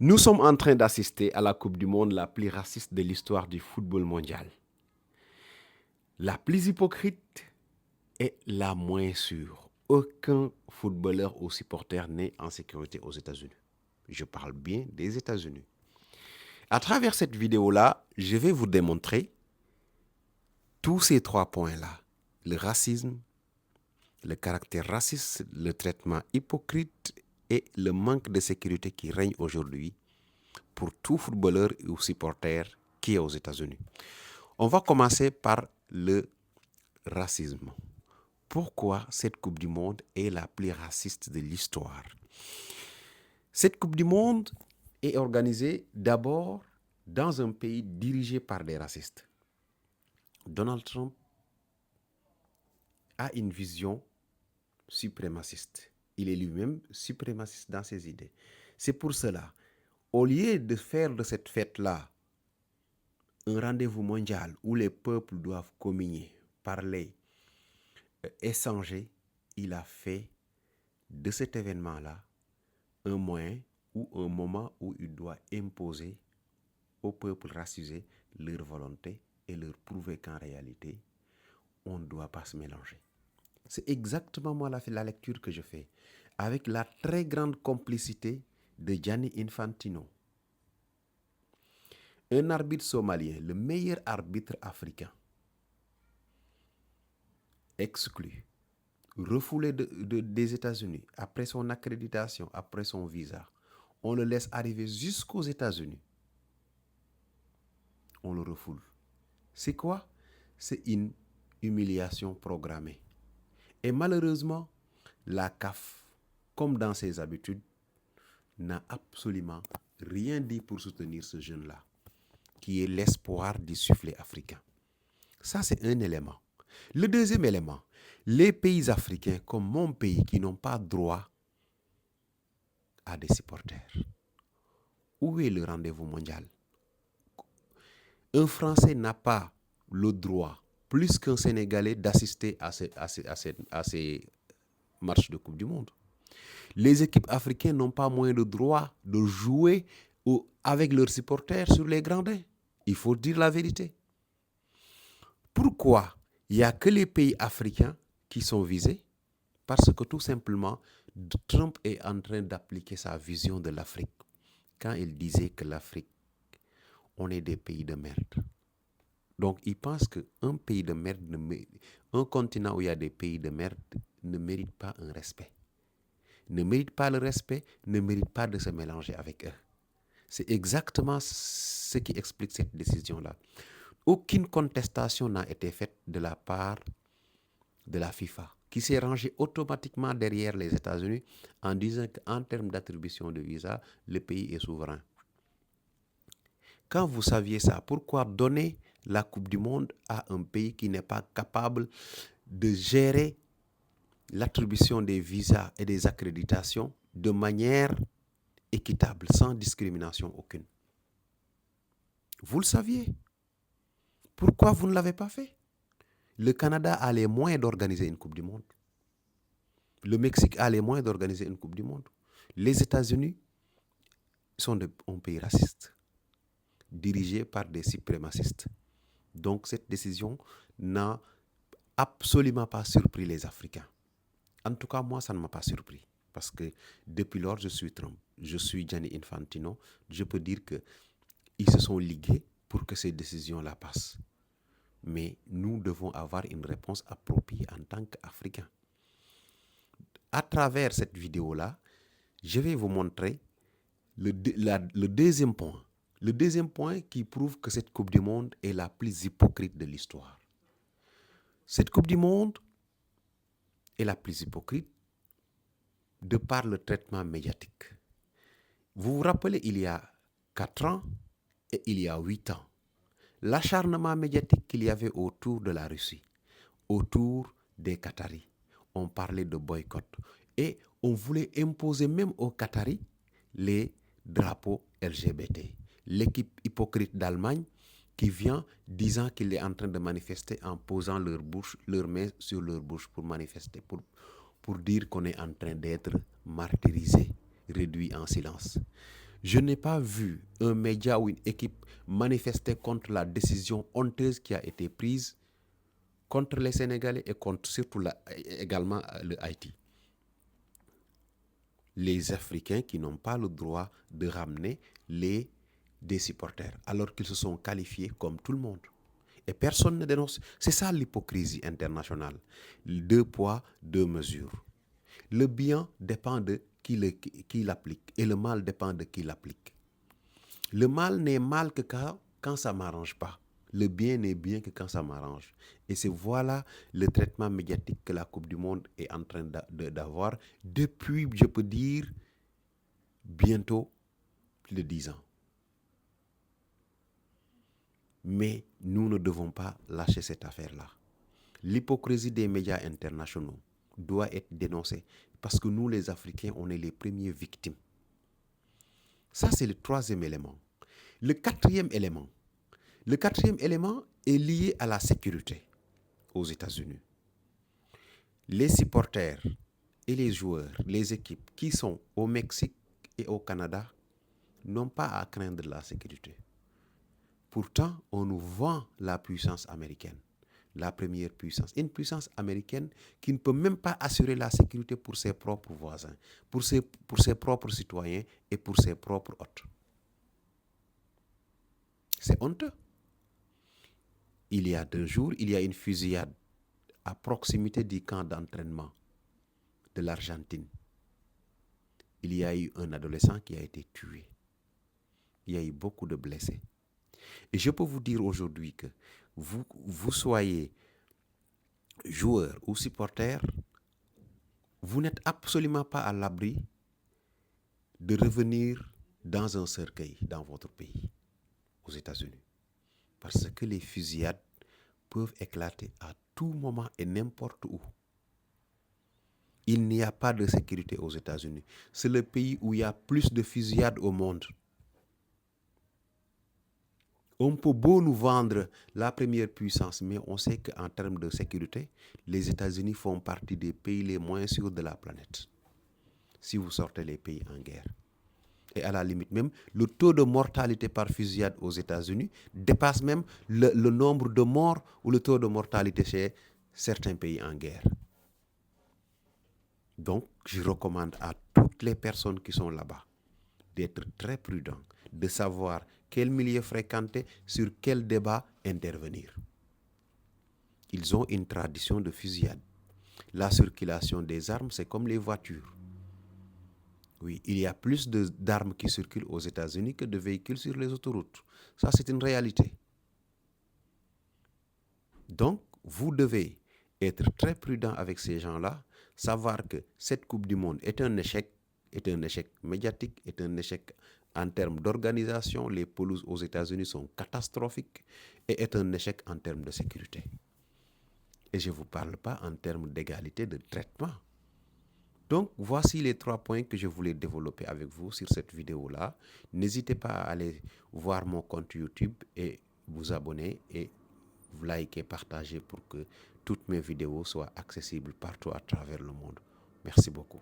Nous sommes en train d'assister à la Coupe du Monde la plus raciste de l'histoire du football mondial. La plus hypocrite et la moins sûre. Aucun footballeur ou supporter n'est en sécurité aux États-Unis. Je parle bien des États-Unis. À travers cette vidéo-là, je vais vous démontrer tous ces trois points-là. Le racisme, le caractère raciste, le traitement hypocrite et le manque de sécurité qui règne aujourd'hui pour tout footballeur ou supporter qui est aux États-Unis. On va commencer par le racisme. Pourquoi cette Coupe du Monde est la plus raciste de l'histoire? Cette Coupe du Monde est organisée d'abord dans un pays dirigé par des racistes. Donald Trump a une vision suprémaciste. Il est lui-même suprémaciste dans ses idées. C'est pour cela, au lieu de faire de cette fête-là un rendez-vous mondial où les peuples doivent communier, parler, échanger, il a fait de cet événement-là un moyen ou un moment où il doit imposer au peuple racisé leur volonté et leur prouver qu'en réalité, on ne doit pas se mélanger. C'est exactement moi la lecture que je fais, avec la très grande complicité de Gianni Infantino, un arbitre somalien, le meilleur arbitre africain, exclu, refoulé des États-Unis, après son accréditation, après son visa. On le laisse arriver jusqu'aux États-Unis. On le refoule. C'est quoi? C'est une humiliation programmée. Et malheureusement, la CAF, comme dans ses habitudes, n'a absolument rien dit pour soutenir ce jeune-là, qui est l'espoir du soufflet africain. Ça, c'est un élément. Le deuxième élément, les pays africains, comme mon pays, qui n'ont pas droit à des supporters. Où est le rendez-vous mondial? Un Français n'a pas le droit, plus qu'un Sénégalais, d'assister à ces matchs de Coupe du Monde. Les équipes africaines n'ont pas moins de droit de jouer avec leurs supporters sur les gradins. Il faut dire la vérité. Pourquoi il n'y a que les pays africains qui sont visés? Parce que tout simplement, Trump est en train d'appliquer sa vision de l'Afrique. Quand il disait que l'Afrique, on est des pays de merde. Donc, il pense qu'un pays de merde, un continent où il y a des pays de merde, ne mérite pas un respect. Ne mérite pas le respect, ne mérite pas de se mélanger avec eux. C'est exactement ce qui explique cette décision-là. Aucune contestation n'a été faite de la part de la FIFA, qui s'est rangée automatiquement derrière les États-Unis en disant qu'en termes d'attribution de visa, le pays est souverain. Quand vous saviez ça, pourquoi donner la Coupe du Monde à un pays qui n'est pas capable de gérer l'attribution des visas et des accréditations de manière équitable, sans discrimination aucune? Vous le saviez. Pourquoi vous ne l'avez pas fait? Le Canada a les moyens d'organiser une Coupe du Monde. Le Mexique a les moyens d'organiser une Coupe du Monde. Les États-Unis sont un pays raciste, dirigé par des suprémacistes. Donc cette décision n'a absolument pas surpris les Africains. En tout cas, moi, ça ne m'a pas surpris. Parce que depuis lors, je suis Trump, je suis Gianni Infantino. Je peux dire qu'ils se sont ligués pour que ces décisions-là passent. Mais nous devons avoir une réponse appropriée en tant qu'Africains. À travers cette vidéo-là, je vais vous montrer le deuxième point. Le deuxième point qui prouve que cette Coupe du Monde est la plus hypocrite de l'histoire. Cette Coupe du Monde est la plus hypocrite de par le traitement médiatique. Vous vous rappelez, il y a 4 ans et il y a 8 ans, l'acharnement médiatique qu'il y avait autour de la Russie, autour des Qataris. On parlait de boycott et on voulait imposer même aux Qataris les drapeaux LGBT. L'équipe hypocrite d'Allemagne qui vient disant qu'il est en train de manifester en posant leurs mains sur leur bouche pour manifester, pour dire qu'on est en train d'être martyrisé, réduit en silence. Je n'ai pas vu un média ou une équipe manifester contre la décision honteuse qui a été prise contre les Sénégalais et contre surtout également le Haïti. Les Africains qui n'ont pas le droit de ramener des supporters alors qu'ils se sont qualifiés comme tout le monde. Et personne ne dénonce. C'est ça l'hypocrisie internationale. 2 poids, 2 mesures. Le bien dépend de qui l'applique et le mal dépend de qui l'applique. Le mal n'est mal que quand ça ne m'arrange pas. Le bien n'est bien que quand ça m'arrange. Et c'est voilà le traitement médiatique que la Coupe du Monde est en train d'avoir depuis, je peux dire, bientôt plus de 10 ans. Mais nous ne devons pas lâcher cette affaire-là. L'hypocrisie des médias internationaux doit être dénoncée parce que nous, les Africains, on est les premières victimes. Ça, c'est le 3e élément. Le 4e élément est lié à la sécurité aux États-Unis. Les supporters et les joueurs, les équipes qui sont au Mexique et au Canada n'ont pas à craindre la sécurité. Pourtant, on nous vend la puissance américaine, la première puissance. Une puissance américaine qui ne peut même pas assurer la sécurité pour ses propres voisins, pour ses propres citoyens et pour ses propres hôtes. C'est honteux. Il y a 2 jours, il y a une fusillade à proximité du camp d'entraînement de l'Argentine. Il y a eu un adolescent qui a été tué. Il y a eu beaucoup de blessés. Et je peux vous dire aujourd'hui que vous soyez joueur ou supporter, vous n'êtes absolument pas à l'abri de revenir dans un cercueil dans votre pays, aux États-Unis. Parce que les fusillades peuvent éclater à tout moment et n'importe où. Il n'y a pas de sécurité aux États-Unis. C'est le pays où il y a plus de fusillades au monde. On peut beau nous vendre la première puissance, mais on sait qu'en termes de sécurité, les États-Unis font partie des pays les moins sûrs de la planète. Si vous sortez les pays en guerre. Et à la limite même, le taux de mortalité par fusillade aux États-Unis dépasse même le nombre de morts ou le taux de mortalité chez certains pays en guerre. Donc, je recommande à toutes les personnes qui sont là-bas d'être très prudents, de savoir quel milieu fréquenter, sur quel débat intervenir. Ils ont une tradition de fusillade. La circulation des armes, c'est comme les voitures. Oui, il y a plus d'armes qui circulent aux États-Unis que de véhicules sur les autoroutes. Ça, c'est une réalité. Donc, vous devez être très prudent avec ces gens-là, savoir que cette Coupe du Monde est un échec médiatique, est un échec en termes d'organisation. Les pelouses aux États-Unis sont catastrophiques et est un échec en termes de sécurité. Et je ne vous parle pas en termes d'égalité de traitement. Donc, voici les 3 points que je voulais développer avec vous sur cette vidéo-là. N'hésitez pas à aller voir mon compte YouTube et vous abonner et vous liker, partager pour que toutes mes vidéos soient accessibles partout à travers le monde. Merci beaucoup.